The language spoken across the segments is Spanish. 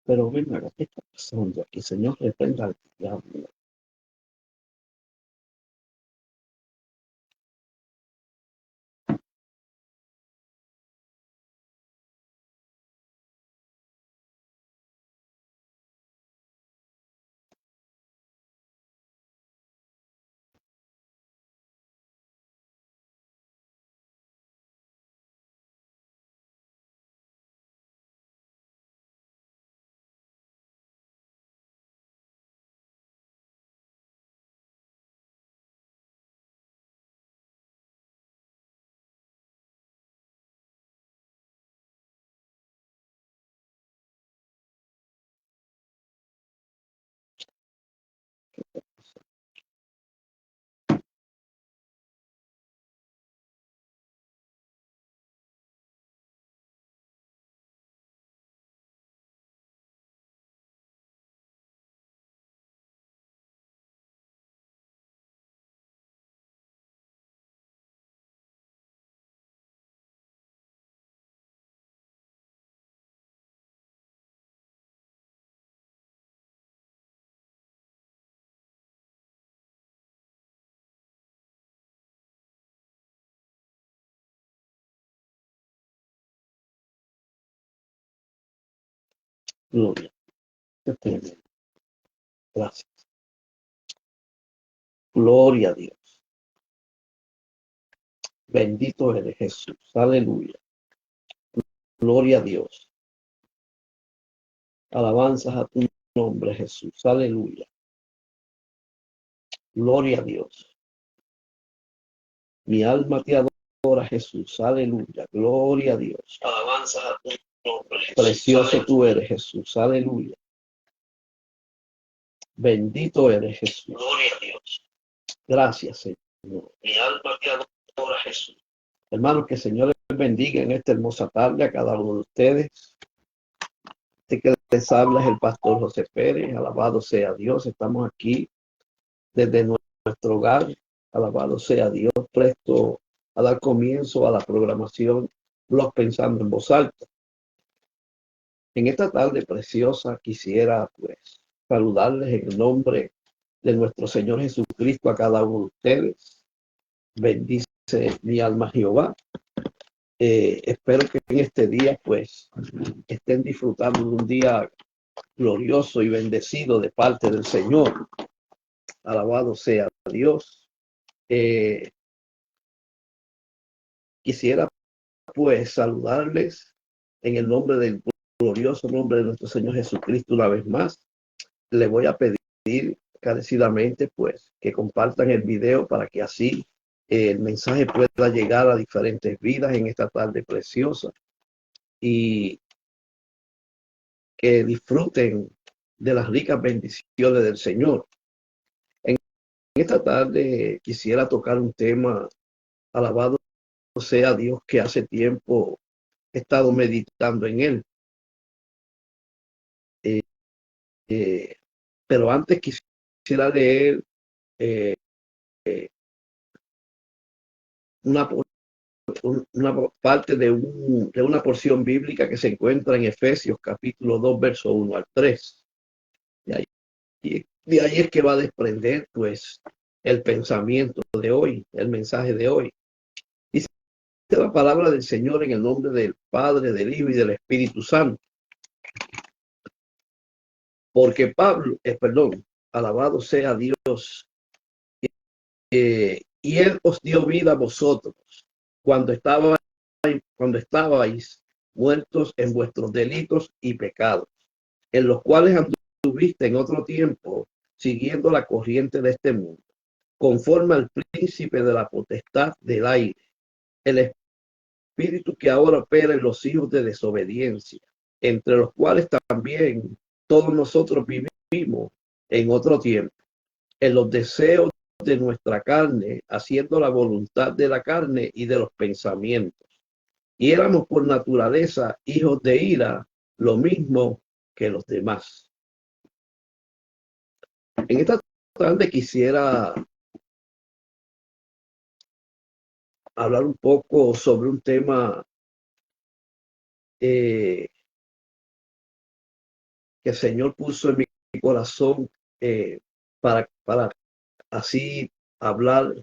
Pero ven acá, ¿qué está pasando aquí? Señor, reprenda al diablo. Gloria. Qué tremendo. Gracias. Gloria a Dios. Bendito eres Jesús. Aleluya. Gloria a Dios. Alabanzas a tu nombre, Jesús. Aleluya. Gloria a Dios. Mi alma te adora, Jesús. Aleluya. Gloria a Dios. Alabanzas a tu nombre, Jesús. Precioso tú eres, Jesús. Aleluya. Bendito eres, Jesús. Gloria a Dios. Gracias, Señor. Mi alma te adora, Jesús. Hermanos, que el Señor les bendiga en esta hermosa tarde a cada uno de ustedes. Este que les habla es el pastor José Pérez. Alabado sea Dios. Estamos aquí desde nuestro hogar. Alabado sea Dios. Presto a dar comienzo a la programación Blog Pensando en Voz Alta. En esta tarde preciosa quisiera pues saludarles en el nombre de nuestro Señor Jesucristo a cada uno de ustedes. Bendice mi alma Jehová. Espero que en este día pues estén disfrutando de un día glorioso y bendecido de parte del Señor. Alabado sea Dios. Quisiera pues saludarles en el nombre del glorioso nombre de nuestro Señor Jesucristo una vez más. Le voy a pedir encarecidamente pues que compartan el video para que así el mensaje pueda llegar a diferentes vidas en esta tarde preciosa y que disfruten de las ricas bendiciones del Señor. En esta tarde quisiera tocar un tema, alabado sea Dios, que hace tiempo he estado meditando en él. Pero antes quisiera leer una parte de una porción bíblica que se encuentra en Efesios capítulo 2, verso 1 al 3. De ahí es que va a desprender pues el pensamiento de hoy, el mensaje de hoy. Dice la palabra del Señor en el nombre del Padre, del Hijo y del Espíritu Santo. Porque alabado sea Dios, y Él os dio vida a vosotros cuando estabais muertos en vuestros delitos y pecados, en los cuales anduviste en otro tiempo, siguiendo la corriente de este mundo, conforme al príncipe de la potestad del aire, el espíritu que ahora opera en los hijos de desobediencia, entre los cuales también todos nosotros vivimos en otro tiempo, en los deseos de nuestra carne, haciendo la voluntad de la carne y de los pensamientos. Y éramos por naturaleza hijos de ira, lo mismo que los demás. En esta tarde quisiera hablar un poco sobre un tema que que el Señor puso en mi corazón para así hablar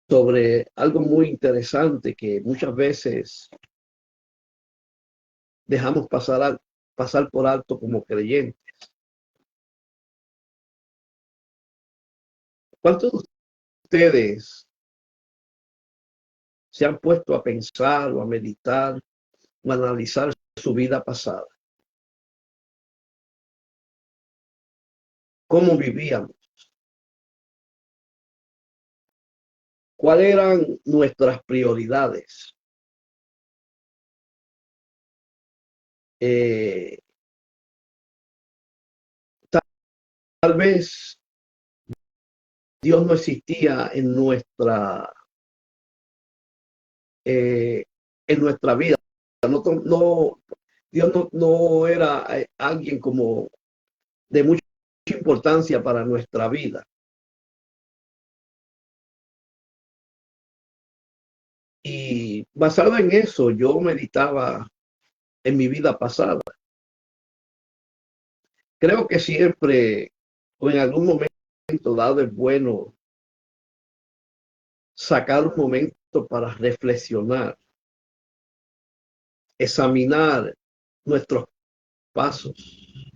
sobre algo muy interesante que muchas veces dejamos pasar por alto como creyentes. ¿Cuántos de ustedes se han puesto a pensar o a meditar o a analizar su vida pasada? ¿Cómo vivíamos? ¿Cuáles eran nuestras prioridades? Eh, Tal vez Dios no existía en nuestra vida. No, Dios no era alguien como de mucha importancia para nuestra vida. Y basado en eso, yo meditaba en mi vida pasada. Creo que siempre o en algún momento dado es bueno sacar un momento para reflexionar, examinar nuestros pasos,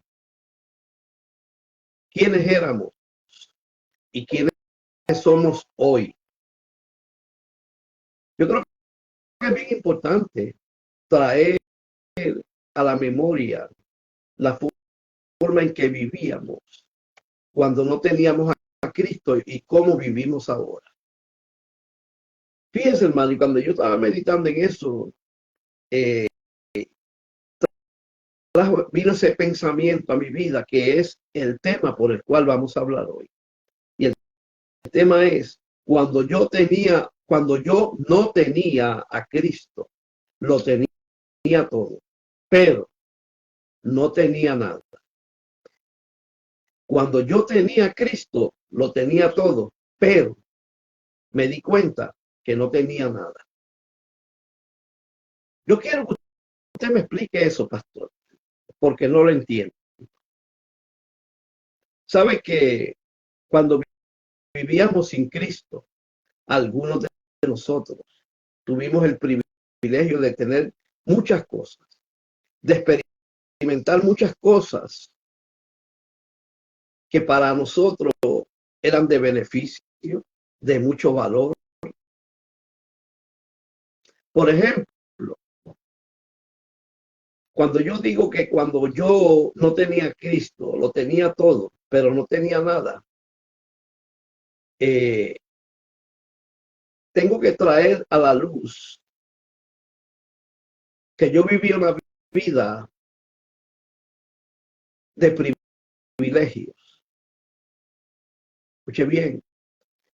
quiénes éramos y quiénes somos hoy. Yo creo que es bien importante traer a la memoria la forma en que vivíamos cuando no teníamos a Cristo y cómo vivimos ahora. Fíjense, hermano, y cuando yo estaba meditando en eso, vino ese pensamiento a mi vida, que es el tema por el cual vamos a hablar hoy. Y el tema es, cuando yo no tenía a Cristo, lo tenía todo, pero no tenía nada. Cuando yo tenía a Cristo, lo tenía todo, pero me di cuenta que no tenía nada. Yo quiero que usted me explique eso, pastor, porque no lo entiendo. ¿Sabe que cuando vivíamos sin Cristo, algunos de nosotros tuvimos el privilegio de tener muchas cosas, de experimentar muchas cosas que para nosotros eran de beneficio, de mucho valor? Por ejemplo, cuando yo digo que cuando yo no tenía a Cristo, lo tenía todo, pero no tenía nada, tengo que traer a la luz que yo viví una vida de privilegios. Escuche bien,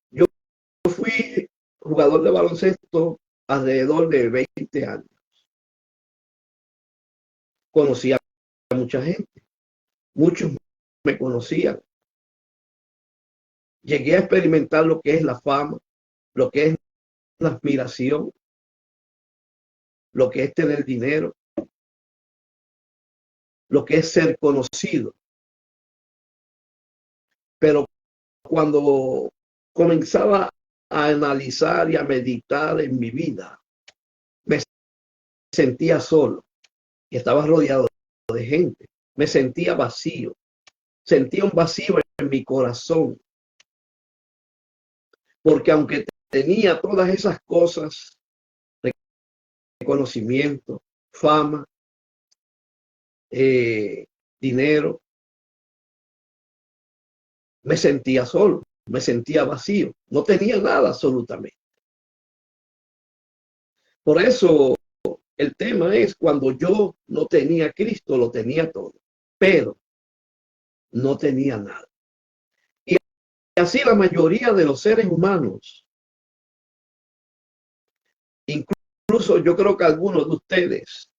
yo fui jugador de baloncesto alrededor de 20 años. Conocí a mucha gente, muchos me conocían. Llegué a experimentar lo que es la fama, lo que es la admiración, lo que es tener dinero, lo que es ser conocido. Pero cuando comenzaba a analizar y a meditar en mi vida, me sentía solo y estaba rodeado de gente. Me sentía vacío. Sentía un vacío en mi corazón. Porque aunque tenía todas esas cosas, reconocimiento, fama, dinero, me sentía solo, me sentía vacío. No tenía nada absolutamente. Por eso el tema es, cuando yo no tenía a Cristo, lo tenía todo, pero no tenía nada. Y así la mayoría de los seres humanos, incluso yo creo que algunos de ustedes,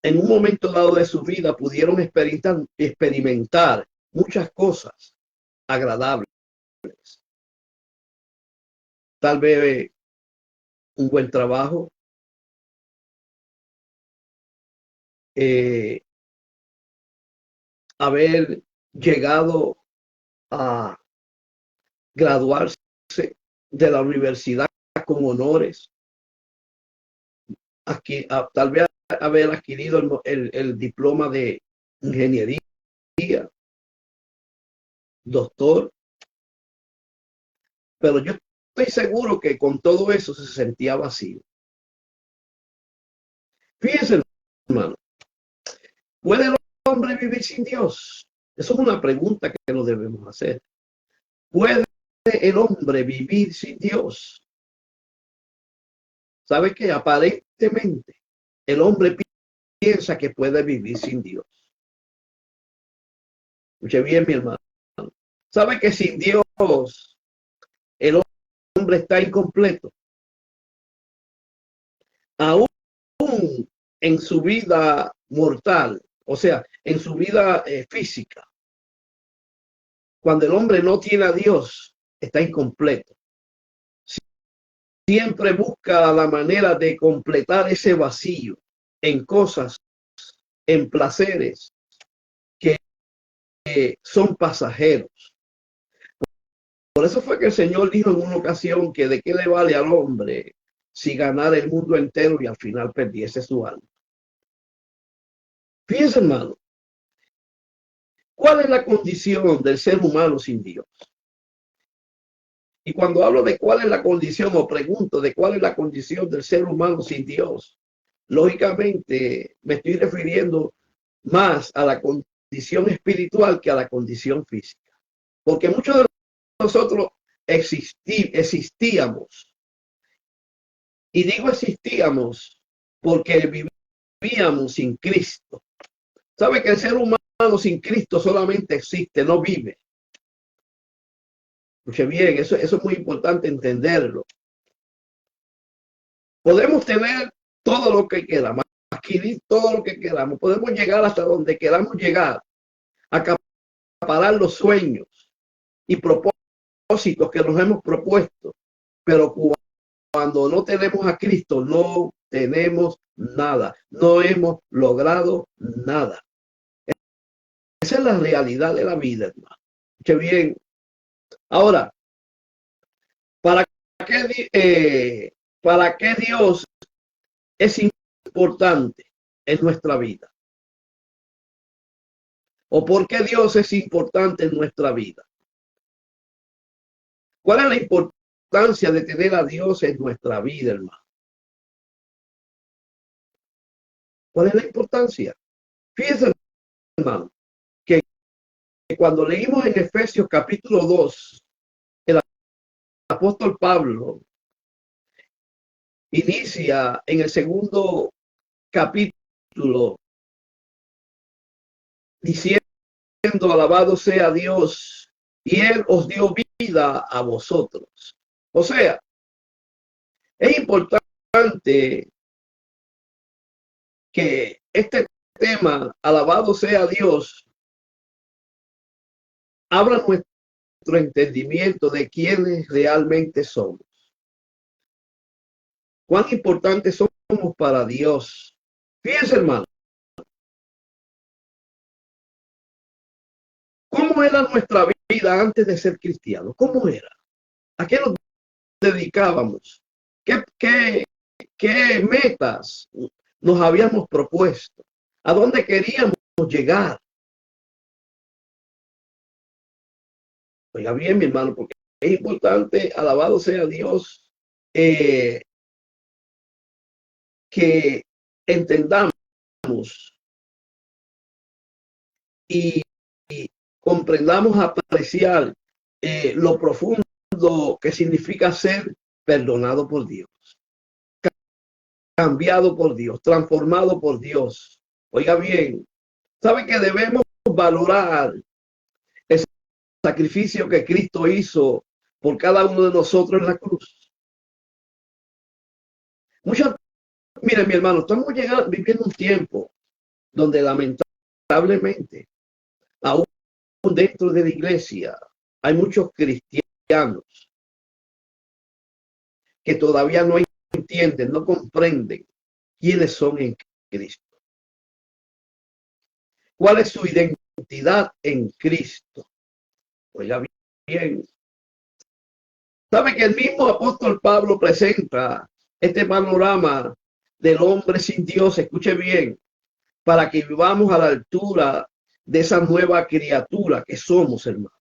en un momento dado de su vida pudieron experimentar muchas cosas agradables. Tal vez un buen trabajo, haber llegado a graduarse de la universidad con honores, aquí, tal vez haber adquirido el diploma de ingeniería, doctor, pero yo estoy seguro que con todo eso se sentía vacío. Fíjense, hermano, ¿puede el hombre vivir sin Dios? Eso es una pregunta que nos debemos hacer. ¿Puede el hombre vivir sin Dios? ¿Sabe que aparentemente el hombre piensa que puede vivir sin Dios? Escuche bien, mi hermano. ¿Sabe que sin Dios el hombre está incompleto? Aún en su vida mortal, o sea, en su vida física, cuando el hombre no tiene a Dios, está incompleto. Siempre busca la manera de completar ese vacío en cosas, en placeres que son pasajeros. Por eso fue que el Señor dijo en una ocasión que de qué le vale al hombre si ganara el mundo entero y al final perdiese su alma. Fíjense, hermano, ¿cuál es la condición del ser humano sin Dios? Y cuando hablo de cuál es la condición o pregunto de cuál es la condición del ser humano sin Dios, lógicamente me estoy refiriendo más a la condición espiritual que a la condición física. Porque muchos de nosotros existíamos. Y digo existíamos porque vivíamos sin Cristo. ¿Sabe que el ser humano sin Cristo solamente existe, no vive? Escuche bien, eso es muy importante entenderlo. Podemos tener todo lo que queramos, adquirir todo lo que queramos, podemos llegar hasta donde queramos llegar, acaparar los sueños y propósitos que nos hemos propuesto, pero cuando no tenemos a Cristo, no tenemos nada, no hemos logrado nada. Esa es la realidad de la vida, hermano. Escuche bien. Ahora, ¿para qué Dios es importante en nuestra vida? ¿O por qué Dios es importante en nuestra vida? ¿Cuál es la importancia de tener a Dios en nuestra vida, hermano? ¿Cuál es la importancia? Fíjense, hermano, que cuando leímos en Efesios capítulo 2, el apóstol Pablo inicia en el segundo capítulo diciendo: alabado sea Dios, y Él os dio vida a vosotros. O sea, es importante que este tema, alabado sea Dios, abra nuestro entendimiento de quiénes realmente somos. Cuán importantes somos para Dios. Fíjense, hermano, ¿cómo era nuestra vida antes de ser cristianos? ¿Cómo era? ¿A qué nos dedicábamos? ¿Qué metas nos habíamos propuesto? ¿A dónde queríamos llegar? Oiga bien, mi hermano, porque es importante, alabado sea Dios, que entendamos y comprendamos, apreciar lo profundo que significa ser perdonado por Dios, cambiado por Dios, transformado por Dios. Oiga bien, ¿sabe que debemos valorar ese sacrificio que Cristo hizo por cada uno de nosotros en la cruz? Miren, mi hermano, estamos viviendo un tiempo donde lamentablemente, aún dentro de la iglesia, hay muchos cristianos que todavía no entienden, no comprenden quiénes son en Cristo. ¿Cuál es su identidad en Cristo? Oiga bien. ¿Sabe que el mismo apóstol Pablo presenta este panorama del hombre sin Dios? Escuche bien, para que vivamos a la altura de esa nueva criatura que somos, hermano.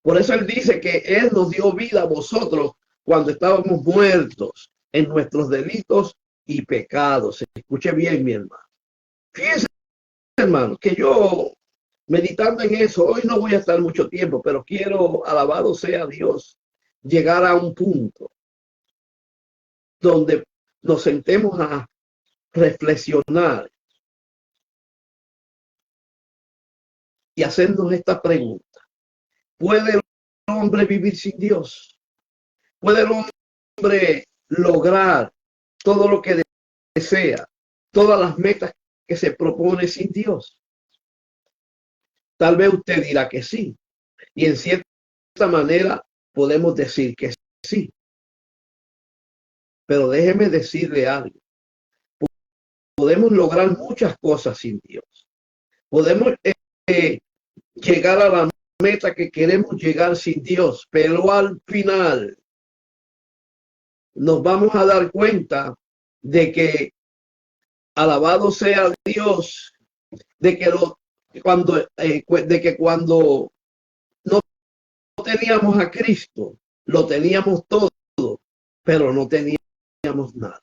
Por eso él dice que él nos dio vida a vosotros cuando estábamos muertos en nuestros delitos y pecados. Escuche bien, mi hermano. Fíjense, hermano, que yo meditando en eso, hoy no voy a estar mucho tiempo, pero quiero, alabado sea Dios, llegar a un punto donde nos sentemos a reflexionar y hacernos esta pregunta. ¿Puede el hombre vivir sin Dios? ¿Puede el hombre lograr todo lo que desea, todas las metas que se propone sin Dios? Tal vez usted dirá que sí, y en cierta manera podemos decir que sí. Pero déjeme decirle algo. Podemos lograr muchas cosas sin Dios. Podemos llegar a la meta que queremos llegar sin Dios, pero al final nos vamos a dar cuenta de que, alabado sea Dios, de que cuando no teníamos a Cristo, lo teníamos todo, pero no teníamos nada.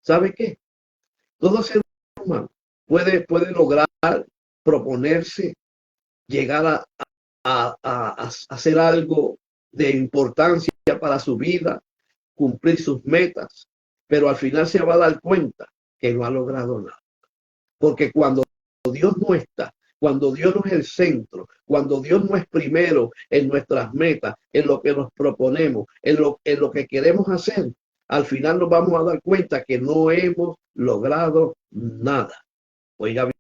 ¿Sabe qué? Todo ser humano puede lograr proponerse, llegar a hacer algo de importancia para su vida, cumplir sus metas, pero al final se va a dar cuenta que no ha logrado nada. Porque cuando Dios no está, cuando Dios no es el centro, cuando Dios no es primero en nuestras metas, en lo que nos proponemos, en lo que queremos hacer, al final nos vamos a dar cuenta que no hemos logrado nada. Oiga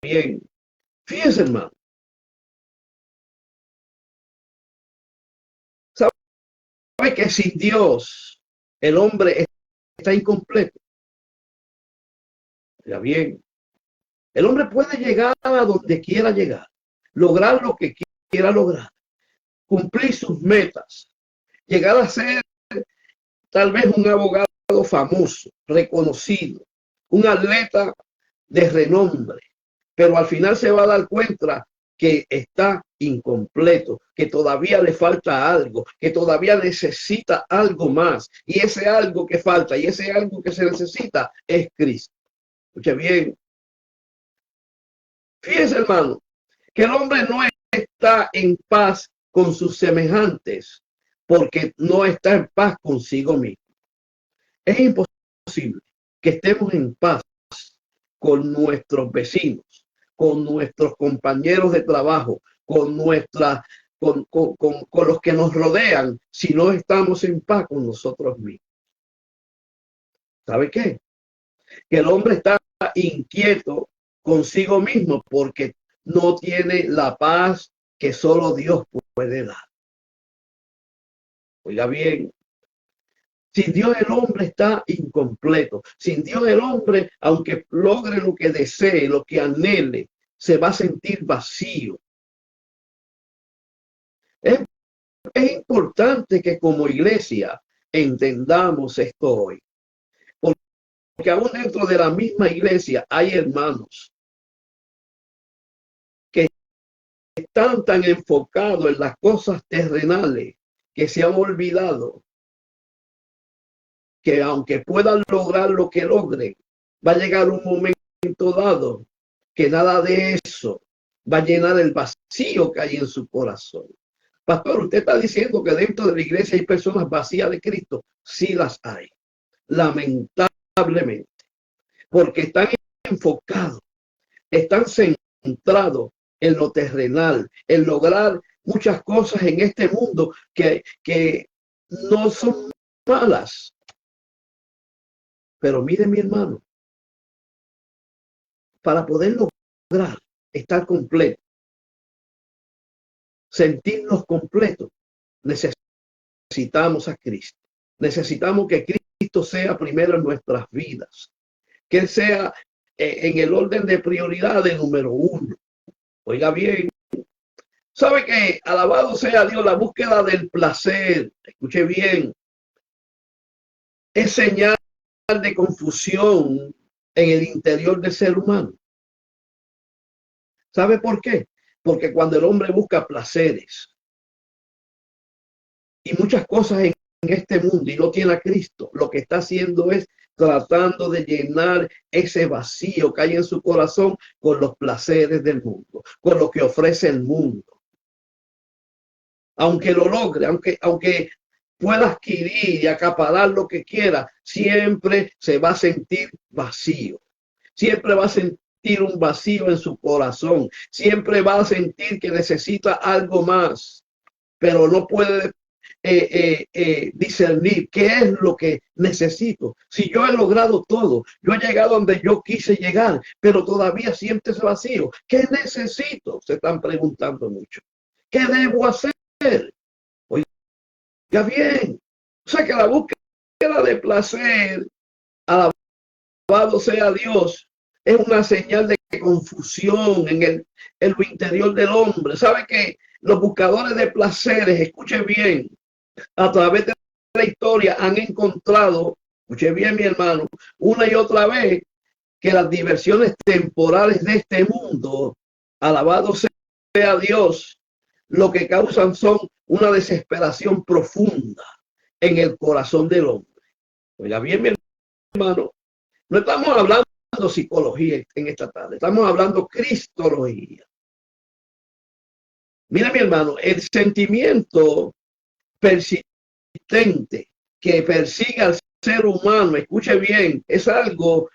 bien, fíjense, hermano. ¿Sabe que sin Dios el hombre está incompleto? Oiga bien, el hombre puede llegar a donde quiera llegar, lograr lo que quiera lograr, cumplir sus metas, llegar a ser tal vez un abogado famoso, reconocido, un atleta de renombre, pero al final se va a dar cuenta que está incompleto, que todavía le falta algo, que todavía necesita algo más. Y ese algo que falta y ese algo que se necesita es Cristo. Escuche bien. Fíjese, hermano, que el hombre no está en paz con sus semejantes porque no está en paz consigo mismo. Es imposible que estemos en paz con nuestros vecinos, con nuestros compañeros de trabajo, con los que nos rodean, si no estamos en paz con nosotros mismos. ¿Sabe qué? Que el hombre está inquieto consigo mismo porque no tiene la paz que solo Dios puede dar. Oiga bien, sin Dios el hombre está incompleto. Sin Dios el hombre, aunque logre lo que desee, lo que anhele, se va a sentir vacío. Es importante que como iglesia entendamos esto hoy. Porque aún dentro de la misma iglesia hay hermanos que están tan enfocados en las cosas terrenales que se han olvidado que aunque puedan lograr lo que logren, va a llegar un momento dado que nada de eso va a llenar el vacío que hay en su corazón. Pastor, usted está diciendo que dentro de la iglesia hay personas vacías de Cristo. Sí las hay, lamentablemente, porque están enfocados, están centrados en lo terrenal, en lograr muchas cosas en este mundo que no son malas. Pero mire, mi hermano, para poder lograr estar completo, sentirnos completos, necesitamos a Cristo. Necesitamos que Cristo sea primero en nuestras vidas, que Él sea en el orden de prioridad de número uno. Oiga bien, sabe que alabado sea Dios, la búsqueda del placer, escuche bien, es señal de confusión en el interior del ser humano. ¿Sabe por qué? Porque cuando el hombre busca placeres y muchas cosas en este mundo y no tiene a Cristo, lo que está haciendo es tratando de llenar ese vacío que hay en su corazón con los placeres del mundo, con lo que ofrece el mundo. Aunque lo logre, aunque pueda adquirir y acaparar lo que quiera, siempre se va a sentir vacío. Siempre va a sentir un vacío en su corazón. Siempre va a sentir que necesita algo más, pero no puede discernir qué es lo que necesito. Si yo he logrado todo, yo he llegado donde yo quise llegar, pero todavía siento ese vacío. ¿Qué necesito? Se están preguntando mucho. ¿Qué debo hacer? Oiga bien. O sea que la búsqueda de placer, alabado sea Dios, es una señal de confusión en lo interior del hombre. ¿Sabe que los buscadores de placeres, escuche bien, a través de la historia han encontrado, escuche bien mi hermano, una y otra vez, que las diversiones temporales de este mundo, alabado sea Dios, lo que causan son una desesperación profunda en el corazón del hombre? Oiga bien, mi hermano, no estamos hablando psicología en esta tarde, estamos hablando cristología. Mira, mi hermano, el sentimiento persistente que persigue al ser humano, escuche bien, es algo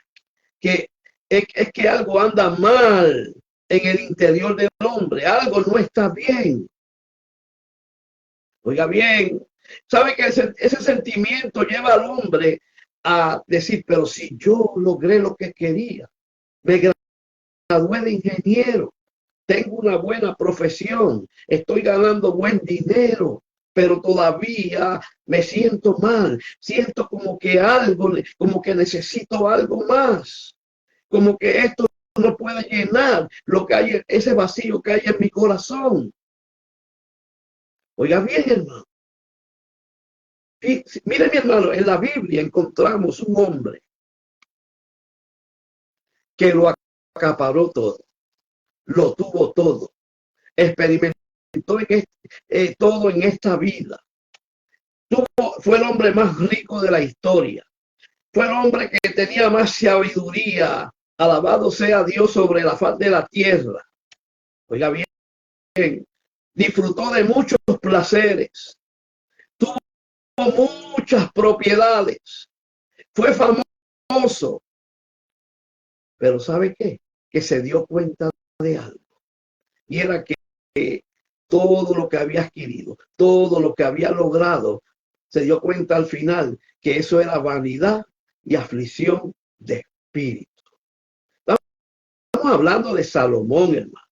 que es que algo anda mal en el interior del hombre, algo no está bien. Oiga bien, sabe que ese sentimiento lleva al hombre a decir, pero si yo logré lo que quería, me gradué de ingeniero, tengo una buena profesión, estoy ganando buen dinero, pero todavía me siento mal, siento como que algo, como que necesito algo más, como que esto no puede llenar lo que hay, ese vacío que hay en mi corazón. Oiga bien, hermano. Mire, mi hermano, en la Biblia encontramos un hombre que lo acaparó todo, lo tuvo todo, experimentó todo en esta vida. Fue el hombre más rico de la historia. Fue el hombre que tenía más sabiduría. Alabado sea Dios sobre la faz de la tierra. Oiga bien, disfrutó de muchos placeres. Tuvo muchas propiedades. Fue famoso. Pero ¿sabe qué? Que se dio cuenta de algo. Y era que todo lo que había adquirido, todo lo que había logrado, se dio cuenta al final que eso era vanidad y aflicción de espíritu. Estamos hablando de Salomón, hermano.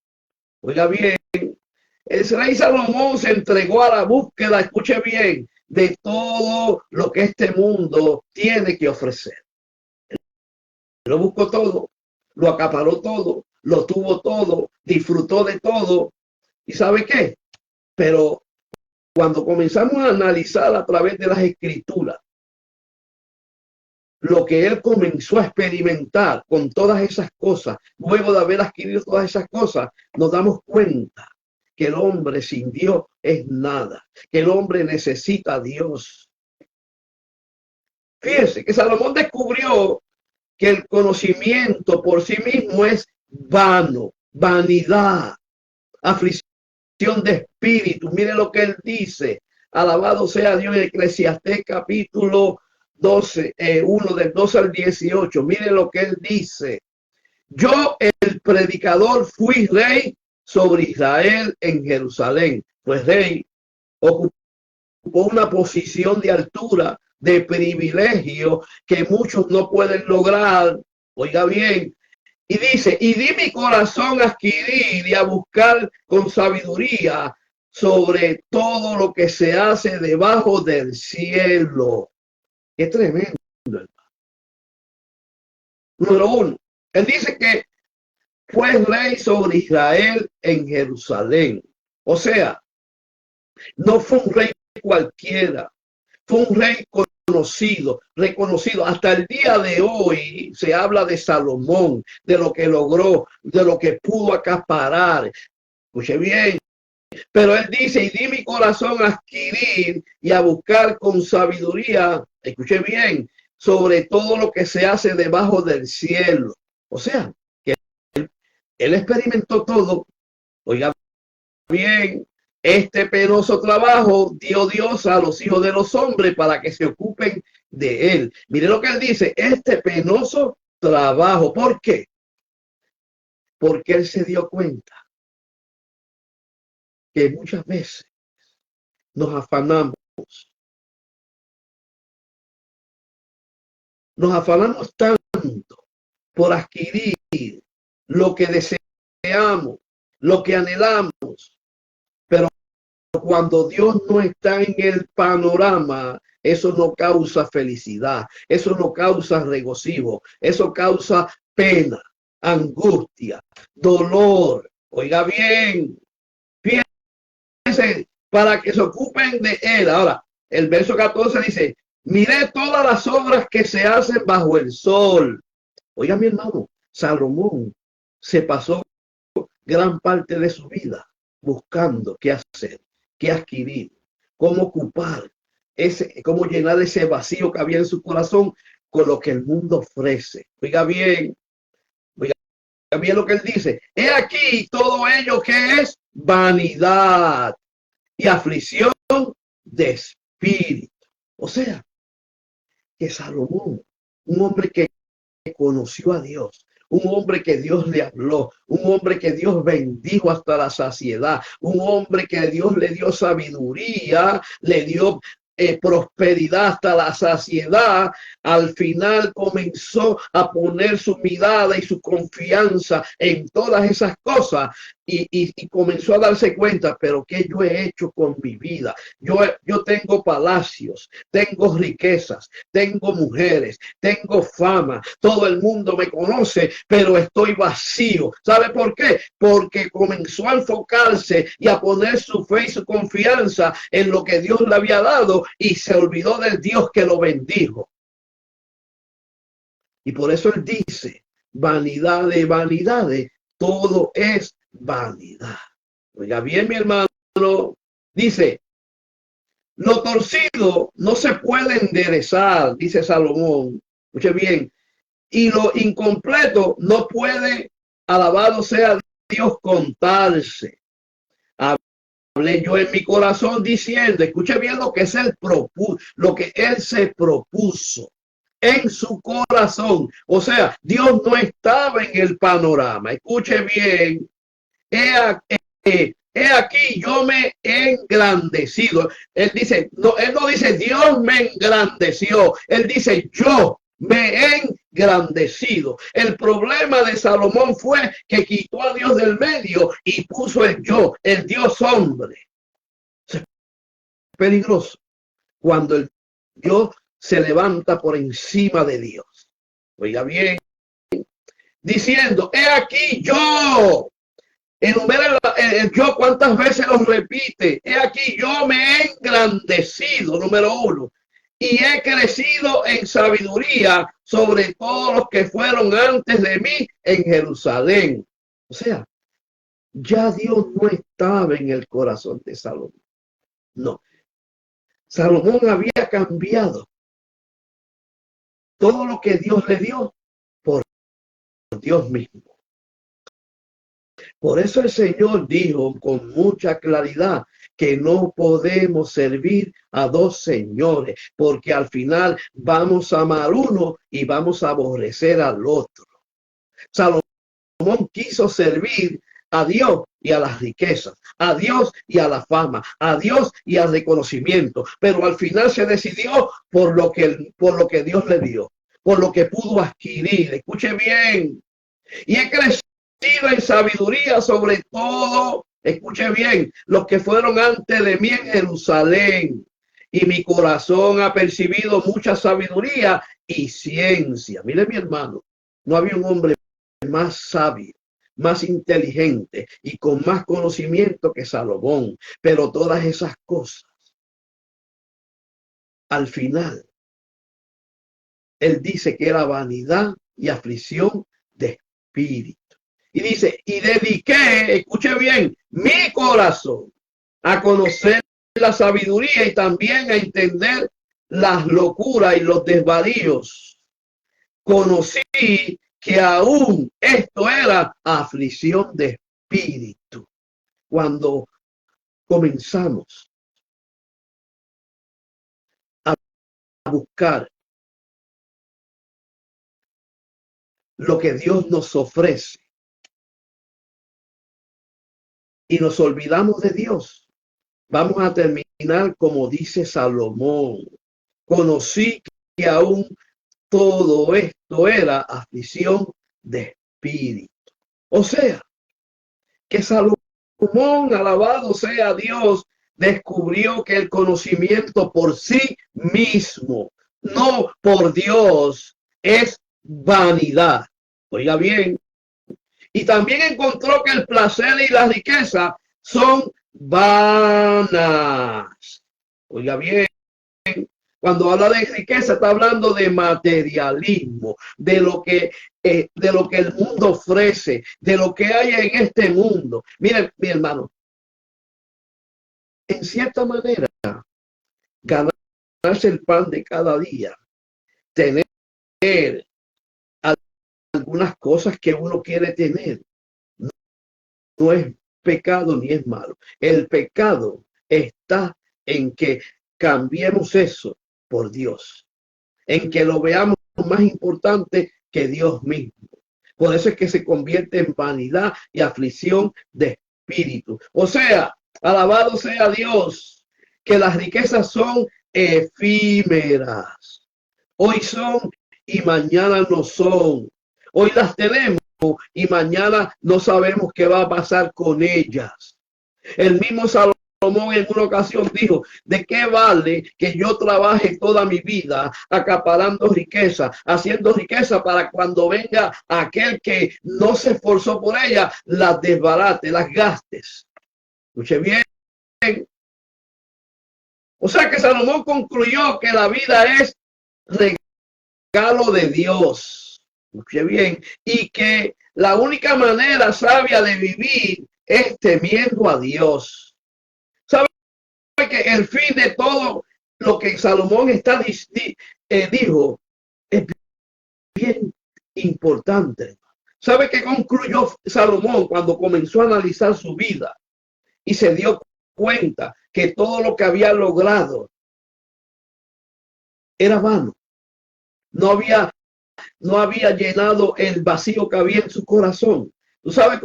Oiga bien, el rey Salomón se entregó a la búsqueda, escuche bien, de todo lo que este mundo tiene que ofrecer. Lo buscó todo, lo acaparó todo, lo tuvo todo, disfrutó de todo. ¿Y sabe qué? Pero cuando comenzamos a analizar a través de las escrituras lo que él comenzó a experimentar con todas esas cosas, luego de haber adquirido todas esas cosas, nos damos cuenta que el hombre sin Dios es nada, que el hombre necesita a Dios. Fíjense que Salomón descubrió que el conocimiento por sí mismo es vano, vanidad, aflicción de espíritu. Mire lo que él dice. Alabado sea Dios en Eclesiastés capítulo 12, 1 del 12 al 18. Mire lo que él dice. Yo, el predicador, fui rey sobre Israel en Jerusalén. Pues rey, ocupó una posición de altura, de privilegio que muchos no pueden lograr. Oiga bien. Y dice, y di mi corazón a adquirir y a buscar con sabiduría sobre todo lo que se hace debajo del cielo. Qué tremendo, hermano. Número uno, Él dice que fue rey sobre Israel en Jerusalén. O sea, no fue un rey cualquiera, fue un rey conocido, reconocido. Hasta el día de hoy se habla de Salomón, de lo que logró, de lo que pudo acaparar. Escuche bien, pero él dice, y di mi corazón a adquirir y a buscar con sabiduría, escuche bien, sobre todo lo que se hace debajo del cielo. O sea, que él experimentó todo. Oiga bien, este penoso trabajo dio Dios a los hijos de los hombres para que se ocupen de él. Mire lo que él dice, este penoso trabajo. ¿Por qué? Porque él se dio cuenta que muchas veces nos afanamos tanto por adquirir lo que deseamos, lo que anhelamos, pero cuando Dios no está en el panorama, eso no causa felicidad, eso no causa regocijo, eso causa pena, angustia, dolor. Oiga bien, fíjense, para que se ocupen de él. Ahora, el verso 14 dice, miré todas las obras que se hacen bajo el sol. Oiga, mi hermano, Salomón se pasó gran parte de su vida buscando qué hacer, qué adquirir, cómo ocupar, cómo llenar ese vacío que había en su corazón con lo que el mundo ofrece. Oiga bien lo que él dice. He aquí todo ello que es vanidad y aflicción de espíritu. O sea, que Salomón, un hombre que conoció a Dios, un hombre que Dios le habló, un hombre que Dios bendijo hasta la saciedad, un hombre que Dios le dio sabiduría, le dio prosperidad hasta la saciedad. Al final comenzó a poner su mirada y su confianza en todas esas cosas y comenzó a darse cuenta, pero ¿qué yo he hecho con mi vida? Yo tengo palacios, tengo riquezas, tengo mujeres, tengo fama, todo el mundo me conoce, pero estoy vacío. ¿Sabe por qué? Porque comenzó a enfocarse y a poner su fe y su confianza en lo que Dios le había dado y se olvidó del Dios que lo bendijo. Y por eso él dice, vanidad de vanidades, todo es vanidad. Oiga bien, mi hermano, dice, lo torcido no se puede enderezar, dice Salomón. Escuche bien, y lo incompleto no puede, alabado sea Dios, contarse. Hablé yo en mi corazón diciendo, escuche bien lo que es lo que él se propuso en su corazón. O sea, Dios no estaba en el panorama. Escuche bien, he aquí yo me he engrandecido. Él dice, no, él no dice Dios me engrandeció, él dice yo me he engrandecido. El problema de Salomón fue que quitó a Dios del medio y puso el yo, el Dios hombre. Es peligroso cuando el Dios se levanta por encima de Dios. Oiga bien, diciendo, he aquí yo. Enumera el yo, cuántas veces lo repite. He aquí yo me he engrandecido, número uno, y he crecido en sabiduría sobre todos los que fueron antes de mí en Jerusalén. O sea, ya Dios no estaba en el corazón de Salomón. No, Salomón había cambiado todo lo que Dios le dio por Dios mismo. Por eso el Señor dijo con mucha claridad que no podemos servir a dos señores, porque al final vamos a amar uno y vamos a aborrecer al otro. Salomón quiso servir a Dios y a las riquezas, a Dios y a la fama, a Dios y al reconocimiento, pero al final se decidió por lo que Dios le dio, por lo que pudo adquirir. Escuche bien, y he crecido en sabiduría sobre todo, escuche bien, los que fueron antes de mí en Jerusalén, y mi corazón ha percibido mucha sabiduría y ciencia. Mire, mi hermano, no había un hombre más sabio, más inteligente y con más conocimiento que Salomón. Pero todas esas cosas, al final, él dice que era vanidad y aflicción de espíritu. Y dice, y dediqué, escuche bien, mi corazón a conocer la sabiduría y también a entender las locuras y los desvaríos. Conocí que aún esto era aflicción de espíritu. Cuando comenzamos a buscar lo que Dios nos ofrece y nos olvidamos de Dios, vamos a terminar como dice Salomón. Conocí que aún todo esto era aflicción de espíritu. O sea, que Salomón, alabado sea Dios, descubrió que el conocimiento por sí mismo, no por Dios, es vanidad. Oiga bien. Y también encontró que el placer y la riqueza son vanas. Oiga bien. Cuando habla de riqueza, está hablando de materialismo, de lo que el mundo ofrece, de lo que hay en este mundo. Miren, mi hermano, en cierta manera, ganarse el pan de cada día, tener algunas cosas que uno quiere tener, no es pecado ni es malo. El pecado está en que cambiemos eso por Dios, en que lo veamos más importante que Dios mismo. Por eso es que se convierte en vanidad y aflicción de espíritu. O sea, alabado sea Dios, que las riquezas son efímeras. Hoy son y mañana no son. Hoy las tenemos y mañana no sabemos qué va a pasar con ellas. El mismo Salomón en una ocasión dijo, ¿de qué vale que yo trabaje toda mi vida acaparando riqueza, haciendo riqueza para cuando venga aquel que no se esforzó por ella, las desbarate, las gastes? Escuche bien. O sea que Salomón concluyó que la vida es regalo de Dios. Escuche bien. Y que la única manera sabia de vivir es temiendo a Dios. ¿Sabe que el fin de todo lo que Salomón dijo es bien importante? ¿Sabe qué concluyó Salomón cuando comenzó a analizar su vida y se dio cuenta que todo lo que había logrado era vano? No había llenado el vacío que había en su corazón. ¿Tú sabes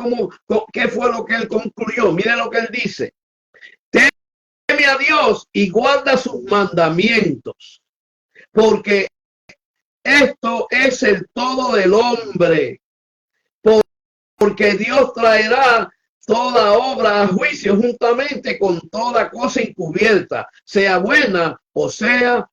qué fue lo que él concluyó? Mire lo que él dice. Teme a Dios y guarda sus mandamientos, porque esto es el todo del hombre. Porque Dios traerá toda obra a juicio juntamente con toda cosa encubierta, sea buena o sea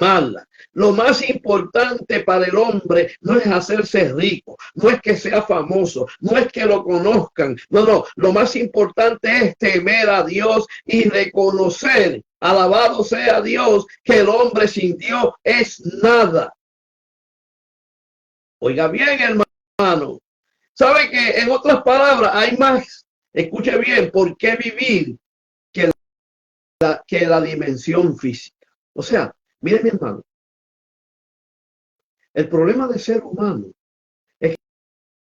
mala. Lo más importante para el hombre no es hacerse rico, no es que sea famoso, no es que lo conozcan, no, lo más importante es temer a Dios y reconocer, alabado sea Dios, que el hombre sin Dios es nada. Oiga bien, hermano, sabe que en otras palabras hay más, escuche bien, por qué vivir que la dimensión física. O sea, mire mi hermano, el problema del ser humano es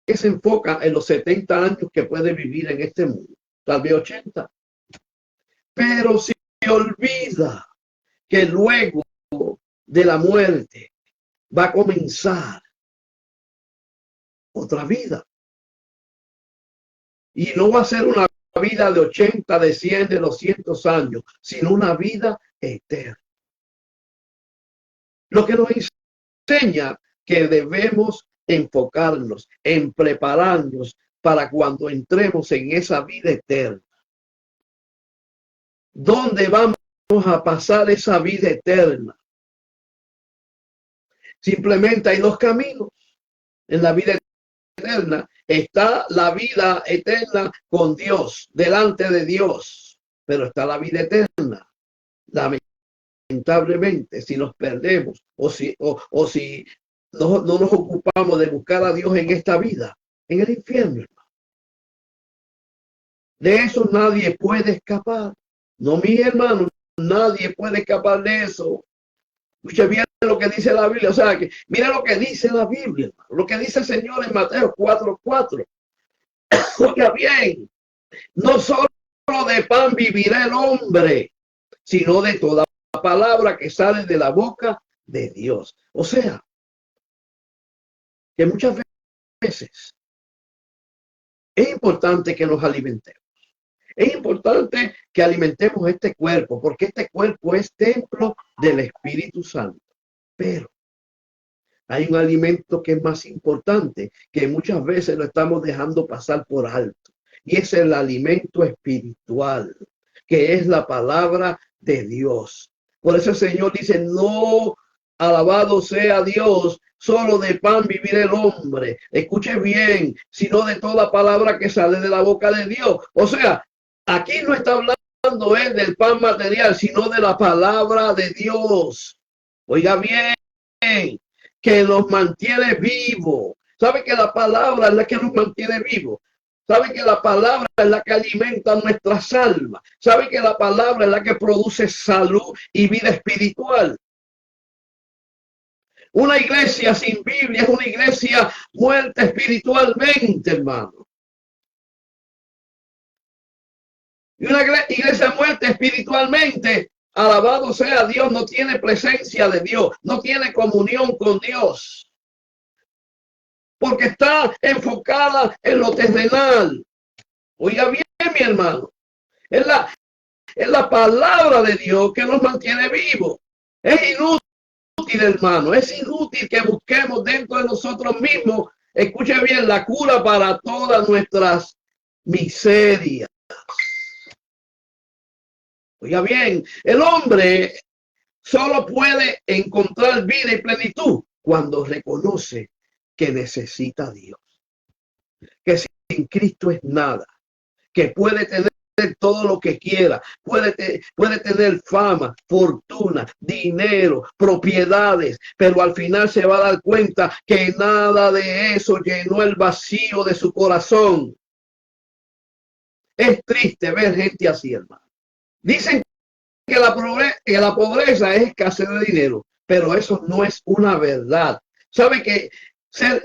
que se enfoca en los 70 años que puede vivir en este mundo, tal vez 80. Pero se olvida que luego de la muerte va a comenzar otra vida. Y no va a ser una vida de 80, de 100, de 200 años, sino una vida eterna. Lo que nos enseña que debemos enfocarnos en prepararnos para cuando entremos en esa vida eterna. ¿Dónde vamos a pasar esa vida eterna? Simplemente hay dos caminos en la vida eterna, está la vida eterna con Dios, delante de Dios, pero está la vida eterna. Lamentablemente, si nos perdemos o si no nos ocupamos de buscar a Dios en esta vida, en el infierno, de eso nadie puede escapar. No, mi hermano, nadie puede escapar de eso. Escuche bien lo que dice la Biblia. O sea, que mira lo que dice la Biblia, hermano. Lo que dice el Señor en Mateo 4:4. Oiga bien, no solo de pan vivirá el hombre, sino de toda palabra que sale de la boca de Dios. O sea, que muchas veces es importante que nos alimentemos. Es importante que alimentemos este cuerpo, porque este cuerpo es templo del Espíritu Santo. Pero hay un alimento que es más importante, que muchas veces lo estamos dejando pasar por alto. Y es el alimento espiritual, que es la palabra de Dios. Por eso el Señor dice, no, alabado sea Dios, solo de pan vivir el hombre. Escuche bien, sino de toda palabra que sale de la boca de Dios. O sea, aquí no está hablando él del pan material, sino de la palabra de Dios. Oiga bien, que nos mantiene vivos. ¿Sabe que la palabra es la que nos mantiene vivos? ¿Sabe que la palabra es la que alimenta nuestras almas? ¿Sabe que la palabra es la que produce salud y vida espiritual? Una iglesia sin Biblia es una iglesia muerta espiritualmente, hermano. Y una iglesia muerta espiritualmente, alabado sea Dios, no tiene presencia de Dios, no tiene comunión con Dios, porque está enfocada en lo terrenal. Oiga bien, mi hermano, es la palabra de Dios que nos mantiene vivos. Es inútil, hermano, es inútil que busquemos dentro de nosotros mismos, escuche bien, la cura para todas nuestras miserias. Oiga bien, el hombre solo puede encontrar vida y plenitud cuando reconoce que necesita a Dios, que sin Cristo es nada, que puede tener todo lo que quiera, puede tener fama, fortuna, dinero, propiedades, pero al final se va a dar cuenta que nada de eso llenó el vacío de su corazón. Es triste ver gente así, hermano. Dicen que la pobreza es escasez de dinero, pero eso no es una verdad. ¿Sabe que ser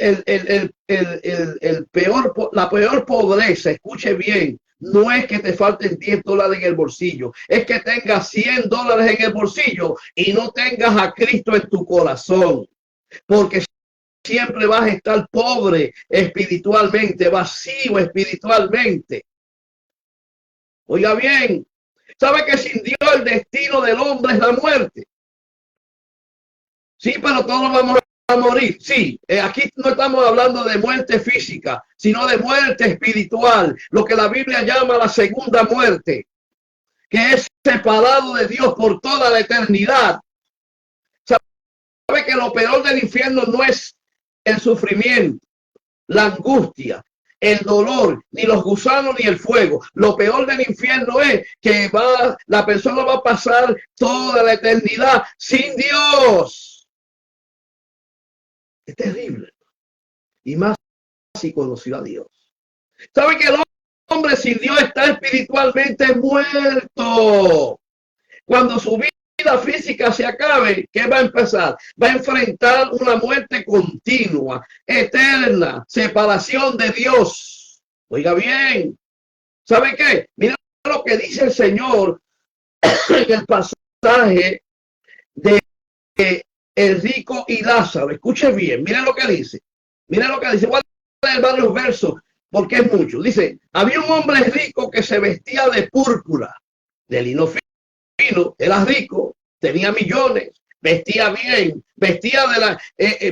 la peor pobreza, escuche bien, no es que te falten $10 en el bolsillo, es que tengas $100 en el bolsillo y no tengas a Cristo en tu corazón, porque siempre vas a estar pobre espiritualmente, vacío espiritualmente. Oiga bien, ¿sabe que sin Dios el destino del hombre es la muerte? Sí, pero todos vamos a morir. Sí, aquí no estamos hablando de muerte física, sino de muerte espiritual, lo que la Biblia llama la segunda muerte, que es separado de Dios por toda la eternidad. ¿Sabe que lo peor del infierno no es el sufrimiento, la angustia, el dolor, ni los gusanos, ni el fuego? Lo peor del infierno es que la persona va a pasar toda la eternidad sin Dios. Es terrible. Y más si conoció a Dios. ¿Sabe que el hombre sin Dios está espiritualmente muerto? Cuando su vida física se acabe, ¿qué va a empezar? Va a enfrentar una muerte continua, eterna, separación de Dios. Oiga bien, ¿sabe qué? Mira lo que dice el Señor en el pasaje de el rico y Lázaro. Escuche bien, miren lo que dice. Miren lo que dice. Voy a leer varios versos porque es mucho. Dice, había un hombre rico que se vestía de púrpura, de lino fino, era rico, tenía millones, vestía bien, vestía de la,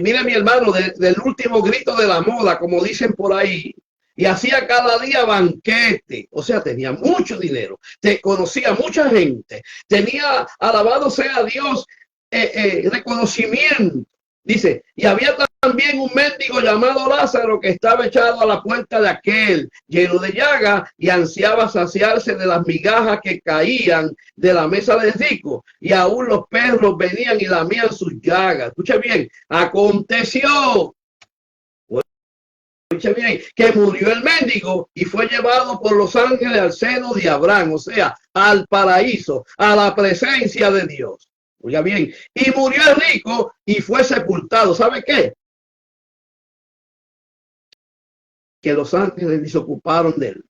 mira mi hermano, del último grito de la moda, como dicen por ahí, y hacía cada día banquete, o sea, tenía mucho dinero, conocía mucha gente, tenía, alabado sea Dios, reconocimiento. Dice, y había también un mendigo llamado Lázaro que estaba echado a la puerta de aquel, lleno de llagas, y ansiaba saciarse de las migajas que caían de la mesa del rico, y aún los perros venían y lamían sus llagas. Escucha bien, aconteció, escucha bien, que murió el mendigo y fue llevado por los ángeles al seno de Abraham, o sea, al paraíso, a la presencia de Dios. Oiga bien, y murió el rico y fue sepultado. ¿Sabe qué? Que los ángeles se ocuparon de él.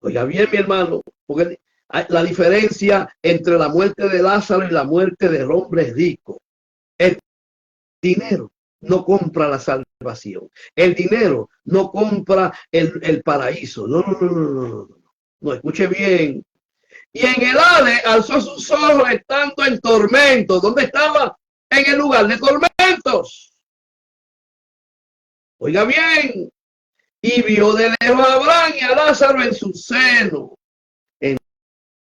Oiga bien, mi hermano, porque la diferencia entre la muerte de Lázaro y la muerte del hombre rico. El dinero no compra la salvación. El dinero no compra el paraíso. No, no, no, no, no, no. No, escuche bien. Y en el Hades alzó sus ojos estando en tormento. ¿Dónde estaba? En el lugar de tormentos. Oiga bien. Y vio de lejos a Abraham y a Lázaro en su seno.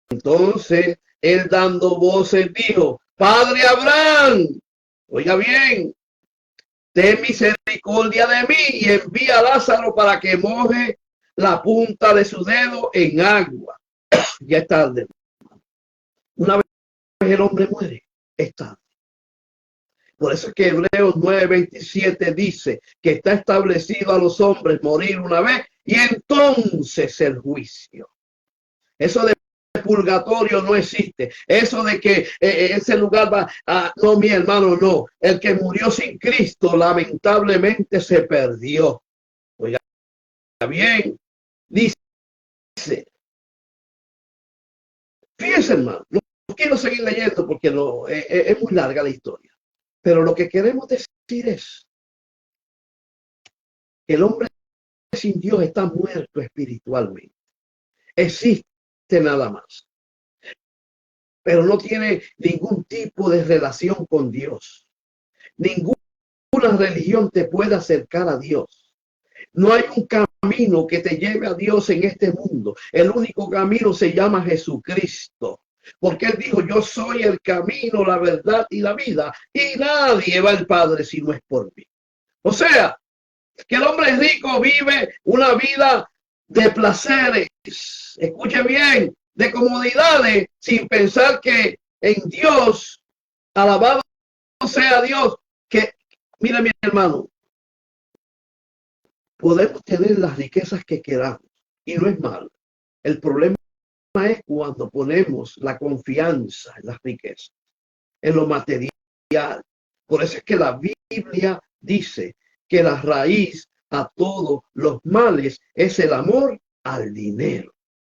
Entonces él, dando voces, dijo: Padre Abraham, oiga bien, ten misericordia de mí y envía a Lázaro para que moje la punta de su dedo en agua. Ya es tarde. Una vez el hombre muere, es tarde. Por eso es que Hebreos 9:27 dice que está establecido a los hombres morir una vez y entonces el juicio. Eso de purgatorio no existe. Eso de que ese lugar va a... No, mi hermano, no. El que murió sin Cristo lamentablemente se perdió. Oiga bien, dice, fíjense, hermano, no quiero seguir leyendo porque es muy larga la historia. Pero lo que queremos decir es que el hombre sin Dios está muerto espiritualmente. Existe nada más. Pero no tiene ningún tipo de relación con Dios. Ninguna religión te puede acercar a Dios. No hay un camino que te lleve a Dios en este mundo. El único camino se llama Jesucristo. Porque él dijo: yo soy el camino, la verdad y la vida, y nadie va al Padre si no es por mí. O sea, que el hombre rico vive una vida de placeres, escuche bien, de comodidades, sin pensar que en Dios, alabado sea Dios, que, mira mi hermano, podemos tener las riquezas que queramos y no es malo. El problema es cuando ponemos la confianza en las riquezas, en lo material. Por eso es que la Biblia dice que la raíz a todos los males es el amor al dinero.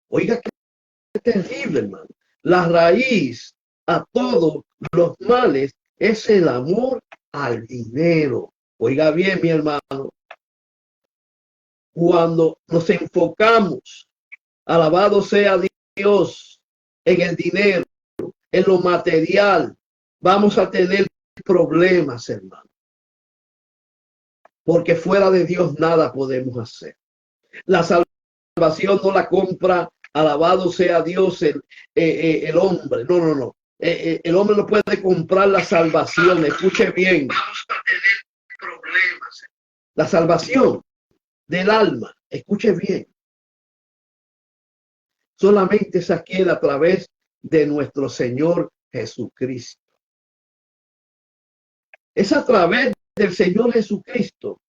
Oiga, qué terrible, hermano. La raíz a todos los males es el amor al dinero. Oiga bien, mi hermano. Cuando nos enfocamos, alabado sea Dios, en el dinero, en lo material, vamos a tener problemas, hermano. Porque fuera de Dios nada podemos hacer. La salvación no la compra, alabado sea Dios, el hombre. No, no, no. El hombre no puede comprar la salvación. Escuche bien. Vamos a tener problemas. La salvación del alma, escuche bien, solamente se adquiere a través de nuestro Señor Jesucristo. Es a través del Señor Jesucristo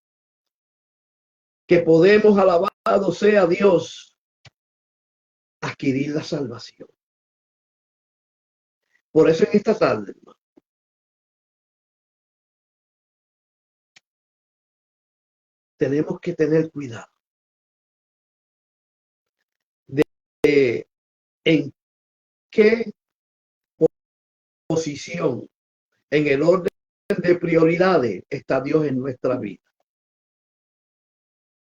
que podemos, alabado sea Dios, adquirir la salvación. Por eso en esta tarde, hermano, tenemos que tener cuidado de en qué posición en el orden de prioridades está Dios en nuestra vida.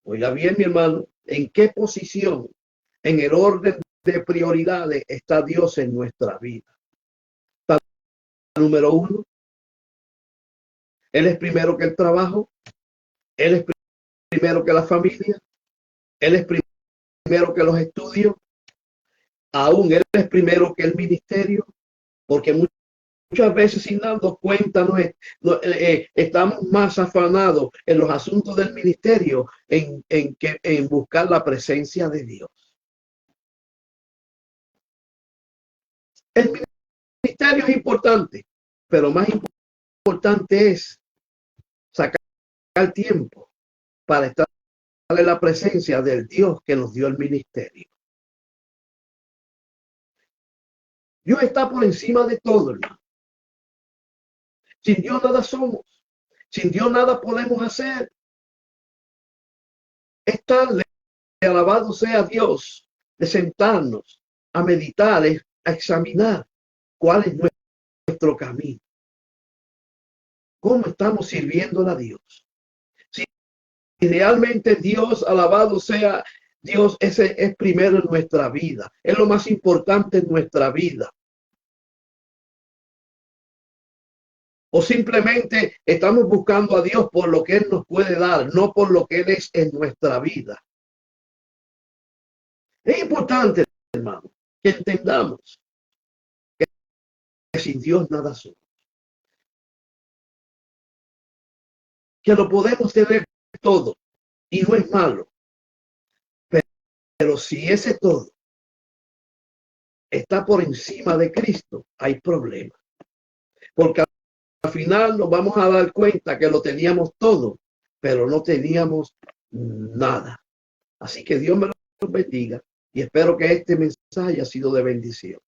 Oiga bien, mi hermano, ¿en qué posición en el orden de prioridades está Dios en nuestra vida? Número uno, Él es primero que el trabajo, Él es primero que la familia, Él es primero que los estudios, aún Él es primero que el ministerio, porque muchas muchas veces sin darnos cuenta estamos más afanados en los asuntos del ministerio en buscar la presencia de Dios. El ministerio es importante, pero más importante es sacar tiempo para estar en la presencia del Dios que nos dio el ministerio. Dios está por encima de todo, hermano. Sin Dios nada somos. Sin Dios nada podemos hacer. Es tarde, alabado sea Dios, de sentarnos a meditar, a examinar cuál es nuestro camino. ¿Cómo estamos sirviendo a Dios? Si realmente Dios, alabado sea Dios, ese es primero en nuestra vida. Es lo más importante en nuestra vida. O simplemente estamos buscando a Dios por lo que Él nos puede dar, no por lo que Él es en nuestra vida. Es importante, hermano, que entendamos que sin Dios nada somos. Que lo podemos tener todo y no es malo. Pero si ese todo está por encima de Cristo, hay problemas. Porque al final nos vamos a dar cuenta que lo teníamos todo, pero no teníamos nada. Así que Dios me lo bendiga y espero que este mensaje haya sido de bendición.